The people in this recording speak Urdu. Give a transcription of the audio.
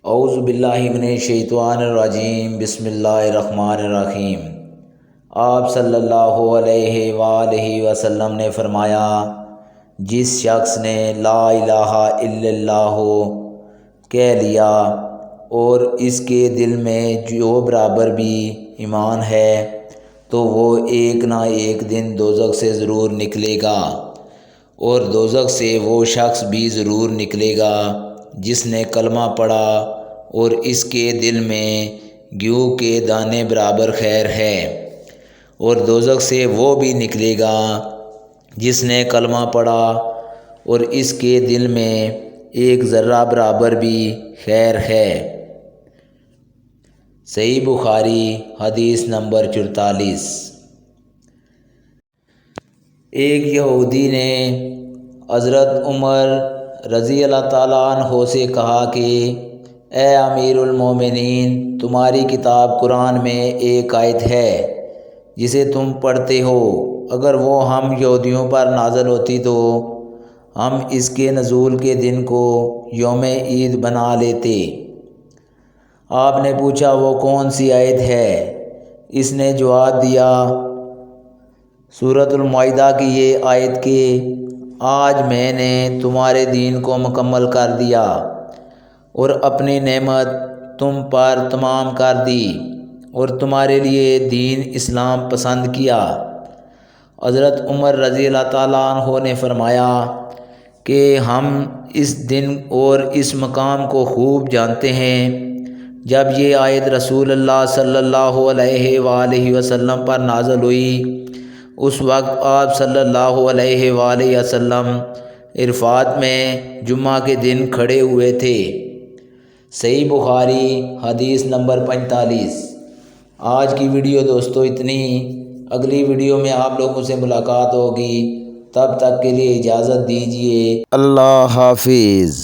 اعوذ باللہ من الشیطان الرجیم، بسم اللہ الرحمن الرحیم۔ آپ صلی اللہ علیہ وآلہ وسلم نے فرمایا، جس شخص نے لا الہ الا اللہ کہہ لیا اور اس کے دل میں جو برابر بھی ایمان ہے تو وہ ایک نہ ایک دن دوزخ سے ضرور نکلے گا، اور دوزخ سے وہ شخص بھی ضرور نکلے گا جس نے کلمہ پڑھا اور اس کے دل میں گیہوں کے دانے برابر خیر ہے، اور دوزخ سے وہ بھی نکلے گا جس نے کلمہ پڑھا اور اس کے دل میں ایک ذرہ برابر بھی خیر ہے۔ صحیح بخاری حدیث نمبر 44۔ ایک یہودی نے حضرت عمر رضی اللہ تعالیٰ عنہ سے کہا کہ اے امیر المومنین، تمہاری کتاب قرآن میں ایک آیت ہے جسے تم پڑھتے ہو، اگر وہ ہم یہودیوں پر نازل ہوتی تو ہم اس کے نزول کے دن کو یوم عید بنا لیتے۔ آپ نے پوچھا وہ کون سی آیت ہے؟ اس نے جواب دیا، سورۃ المائدہ کی یہ آیت کہ آج میں نے تمہارے دین کو مکمل کر دیا اور اپنی نعمت تم پر تمام کر دی اور تمہارے لیے دین اسلام پسند کیا۔ حضرت عمر رضی اللہ تعالیٰ عنہ نے فرمایا کہ ہم اس دن اور اس مقام کو خوب جانتے ہیں جب یہ آیت رسول اللہ صلی اللہ علیہ وآلہ وسلم پر نازل ہوئی۔ اس وقت آپ صلی اللہ علیہ وآلہ وسلم عرفات میں جمعہ کے دن کھڑے ہوئے تھے۔ صحیح بخاری حدیث نمبر 45۔ آج کی ویڈیو دوستو اتنی ہی، اگلی ویڈیو میں آپ لوگوں سے ملاقات ہوگی، تب تک کے لیے اجازت دیجیے، اللہ حافظ۔